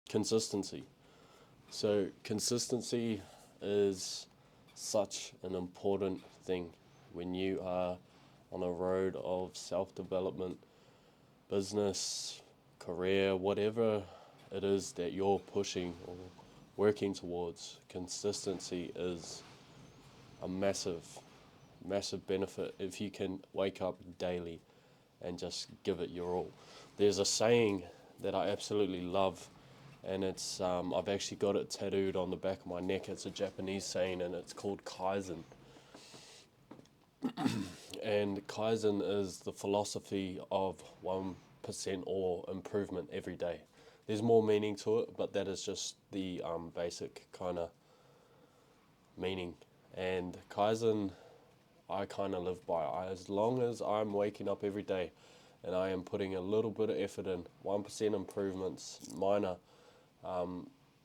Consistency. So consistency is such an important thing when you are on a road of self-development, business, career, whatever it is that you're pushing or working towards. Consistency is a massive benefit if you can wake up daily and just give it your all. There's a saying that I absolutely love, and it's I've actually got it tattooed on the back of my neck. It's a Japanese saying, and it's called Kaizen. And Kaizen is the philosophy of 1% or improvement every day. There's more meaning to it, but that is just the basic kind of meaning. And Kaizen, I kind of live by. As long as I'm waking up every day and I am putting a little bit of effort in, 1% improvements, minor,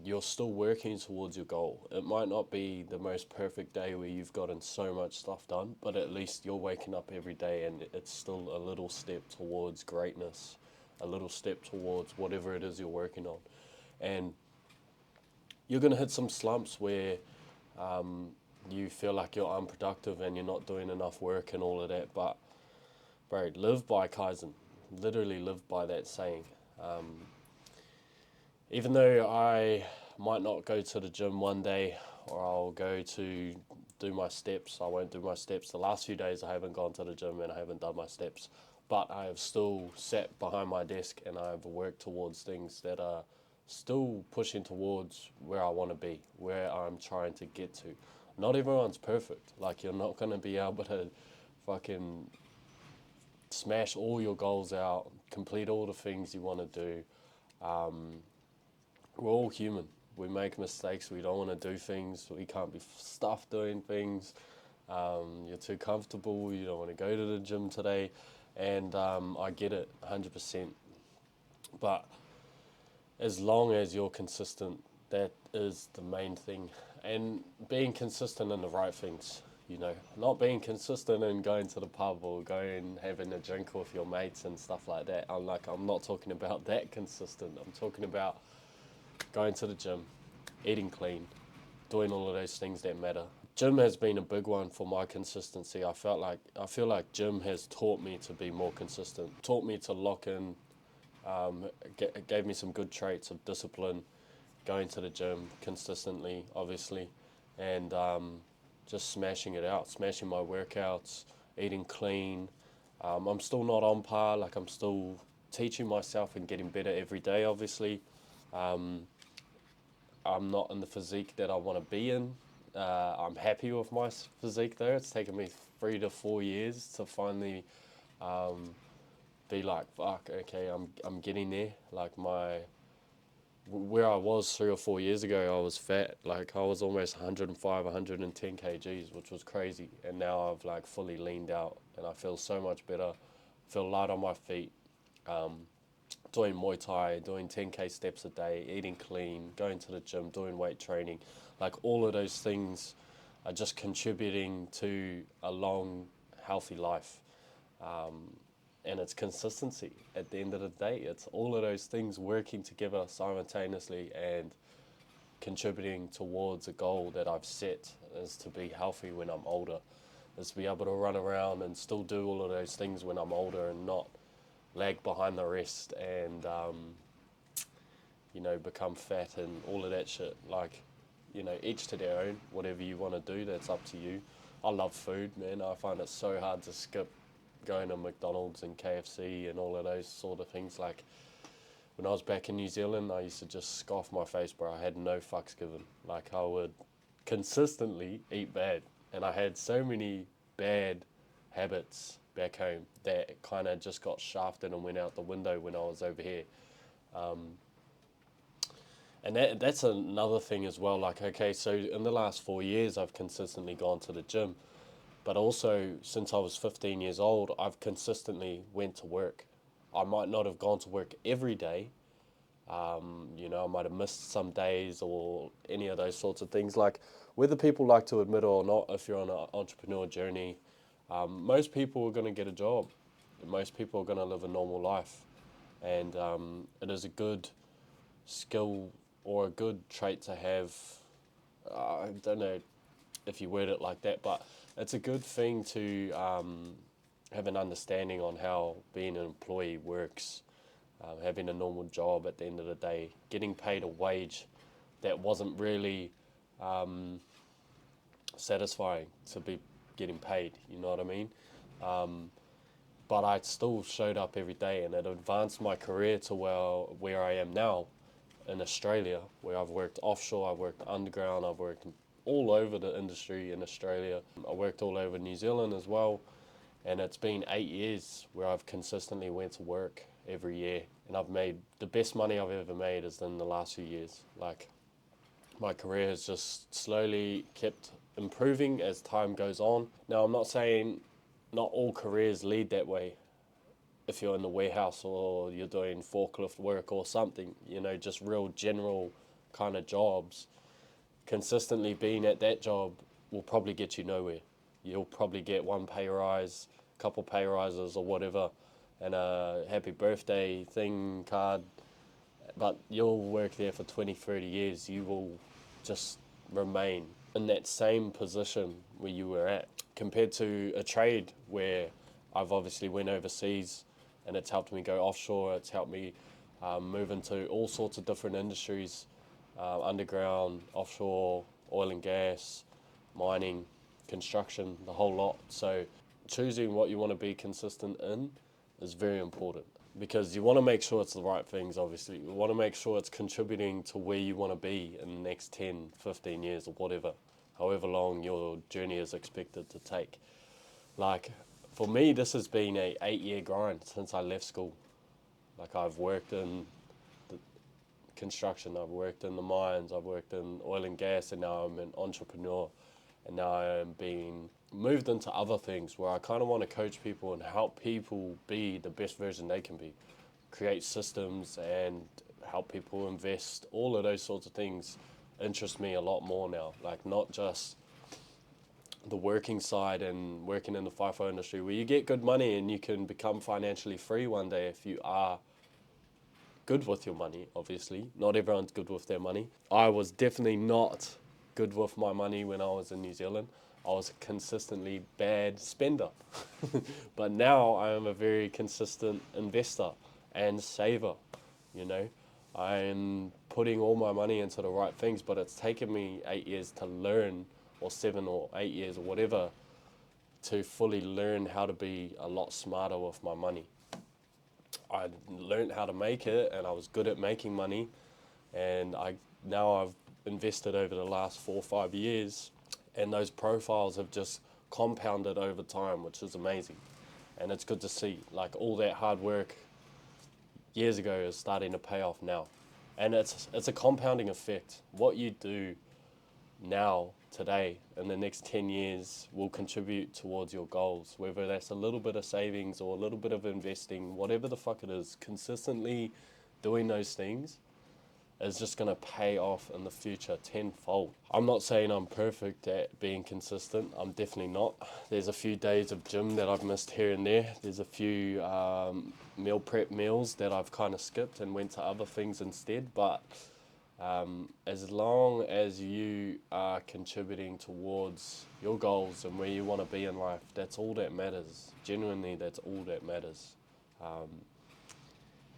you're still working towards your goal. It might not be the most perfect day where you've gotten so much stuff done, but at least you're waking up every day and it's still a little step towards greatness, a little step towards whatever it is you're working on. And you're going to hit some slumps where you feel like you're unproductive and you're not doing enough work and all of that, but bro, live by Kaizen. Literally live by that saying. Even though I might not go to the gym one day, or I'll go to do my steps, I won't do my steps. The last few days I haven't gone to the gym and I haven't done my steps, but I have still sat behind my desk and I've worked towards things that are still pushing towards where I want to be, where I'm trying to get to. Not everyone's perfect. Like, you're not going to be able to fucking smash all your goals out, complete all the things you want to do. We're all human. We make mistakes. We don't want to do things. We can't be stuffed doing things. You're too comfortable. You don't want to go to the gym today. And I get it 100%. But as long as you're consistent, that is the main thing. And being consistent in the right things, not being consistent in going to the pub or going having a drink with your mates and stuff like that. I'm not talking about that consistent. I'm talking about going to the gym, eating clean, doing all of those things that matter. Gym has been a big one for my consistency. I feel like gym has taught me to be more consistent, taught me to lock in, gave me some good traits of discipline, going to the gym consistently, obviously, and just smashing it out, smashing my workouts, eating clean. I'm still not on par. Like, I'm still teaching myself and getting better every day, obviously. I'm not in the physique that I want to be in. I'm happy with my physique though. It's taken me 3 to 4 years to finally be like, fuck, okay, I'm getting there. Like, where I was 3 or 4 years ago, I was fat. Like, I was almost 105, 110 kgs, which was crazy. And now I've like fully leaned out and I feel so much better. Feel light on my feet. Doing Muay Thai, doing 10k steps a day, eating clean, going to the gym, doing weight training. Like, all of those things are just contributing to a long, healthy life. And it's consistency at the end of the day. It's all of those things working together simultaneously and contributing towards a goal that I've set, is to be healthy when I'm older, is to be able to run around and still do all of those things when I'm older and not lag behind the rest and become fat and all of that shit. Like, each to their own. Whatever you want to do, that's up to you. I love food, man. I find it so hard to skip going to McDonald's and KFC and all of those sort of things. Like, when I was back in New Zealand, I used to just scoff my face, bro. I had no fucks given. Like, I would consistently eat bad, and I had so many bad habits back home that kind of just got shafted and went out the window when I was over here. And that's another thing as well. Like, okay, so in the last 4 years, I've consistently gone to the gym. But also, since I was 15 years old, I've consistently went to work. I might not have gone to work every day. I might have missed some days or any of those sorts of things. Like, whether people like to admit it or not, if you're on an entrepreneur journey, most people are going to get a job. Most people are going to live a normal life. And it is a good skill or a good trait to have. I don't know if you word it like that, but it's a good thing to have an understanding on how being an employee works, having a normal job at the end of the day, getting paid a wage that wasn't really satisfying to be getting paid, you know what I mean? But I still showed up every day, and it advanced my career to where I am now in Australia, where I've worked offshore, I've worked underground, I've worked all over the industry in Australia. I worked all over New Zealand as well, and it's been 8 years where I've consistently went to work every year, and I've made the best money I've ever made is in the last few years. Like, my career has just slowly kept improving as time goes on. Now, I'm not saying not all careers lead that way. If you're in the warehouse or you're doing forklift work or something, you know, just real general kind of jobs, consistently being at that job will probably get you nowhere. You'll probably get one pay rise, a couple pay rises or whatever, and a happy birthday thing card, but you'll work there for 20, 30 years. You will just remain in that same position where you were at, compared to a trade where I've obviously went overseas and it's helped me go offshore. It's helped me move into all sorts of different industries, underground, offshore, oil and gas, mining, construction, the whole lot. So choosing what you want to be consistent in is very important, because you want to make sure it's the right things, obviously. You want to make sure it's contributing to where you want to be in the next 10, 15 years or whatever, however long your journey is expected to take. Like, for me, this has been a 8-year grind since I left school. Like, I've worked in the construction, I've worked in the mines, I've worked in oil and gas, and now I'm an entrepreneur. And now I am being moved into other things where I kind of want to coach people and help people be the best version they can be. Create systems and help people invest. All of those sorts of things interest me a lot more now. Like, not just the working side and working in the FIFO industry, where you get good money and you can become financially free one day if you are good with your money, obviously. Not everyone's good with their money. I was definitely not good with my money when I was in New Zealand. I was a consistently bad spender. But now I am a very consistent investor and saver, you know. I'm putting all my money into the right things, but it's taken me 8 years to learn, or 7 or 8 years or whatever, to fully learn how to be a lot smarter with my money. I learned how to make it, and I was good at making money, and now I've invested over the last 4 or 5 years, and those profiles have just compounded over time, which is amazing. And it's good to see, like, all that hard work years ago is starting to pay off now. And it's a compounding effect. What you do now, today, in the next 10 years will contribute towards your goals, whether that's a little bit of savings or a little bit of investing, whatever the fuck it is. Consistently doing those things is just going to pay off in the future tenfold. I'm not saying I'm perfect at being consistent. I'm definitely not. There's a few days of gym that I've missed here and there. There's a few meal prep meals that I've kind of skipped and went to other things instead. But as long as you are contributing towards your goals and where you want to be in life, that's all that matters. Genuinely, that's all that matters.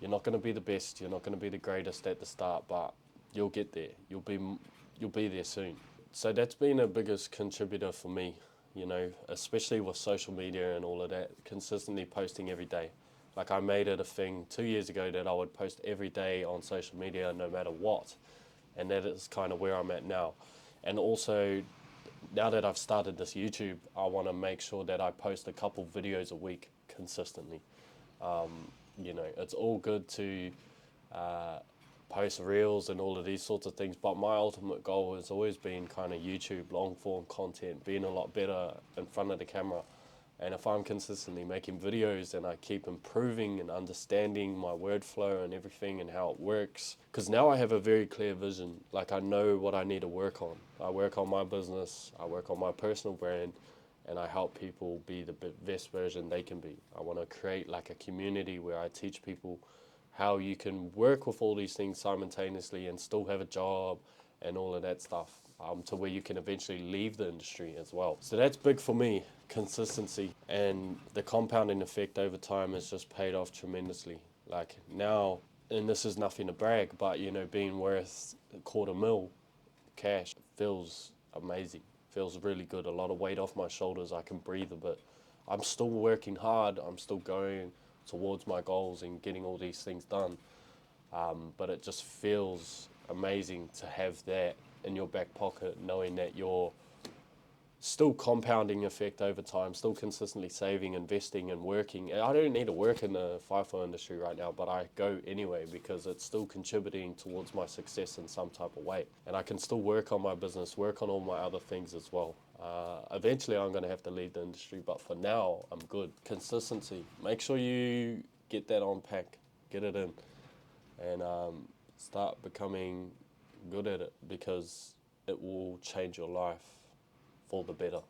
You're not going to be the best, you're not going to be the greatest at the start, but you'll get there. You'll be there soon. So that's been a biggest contributor for me, you know, especially with social media and all of that, consistently posting every day. Like, I made it a thing 2 years ago that I would post every day on social media no matter what. And that is kind of where I'm at now. And also, now that I've started this YouTube, I want to make sure that I post a couple videos a week consistently. You know, it's all good to post reels and all of these sorts of things, but my ultimate goal has always been kind of YouTube, long form content, being a lot better in front of the camera. And if I'm consistently making videos and I keep improving and understanding my word flow and everything and how it works, because now I have a very clear vision. Like, I know what I need to work on. I work on my business, I work on my personal brand, and I help people be the best version they can be. I want to create like a community where I teach people how you can work with all these things simultaneously and still have a job and all of that stuff, to where you can eventually leave the industry as well. So that's big for me, consistency, and the compounding effect over time has just paid off tremendously. Like now, and this is nothing to brag, but being worth $250,000 cash feels amazing, feels really good. A lot of weight off my shoulders, I can breathe a bit. I'm still working hard, I'm still going towards my goals and getting all these things done. But it just feels amazing to have that in your back pocket, knowing that you're still compounding effect over time, still consistently saving, investing, and working. And I don't need to work in the FIFO industry right now, but I go anyway because it's still contributing towards my success in some type of way. And I can still work on my business, work on all my other things as well. Eventually, I'm going to have to leave the industry, but for now, I'm good. Consistency. Make sure you get that on pack, get it in, and start becoming good at it, because it will change your life for the better.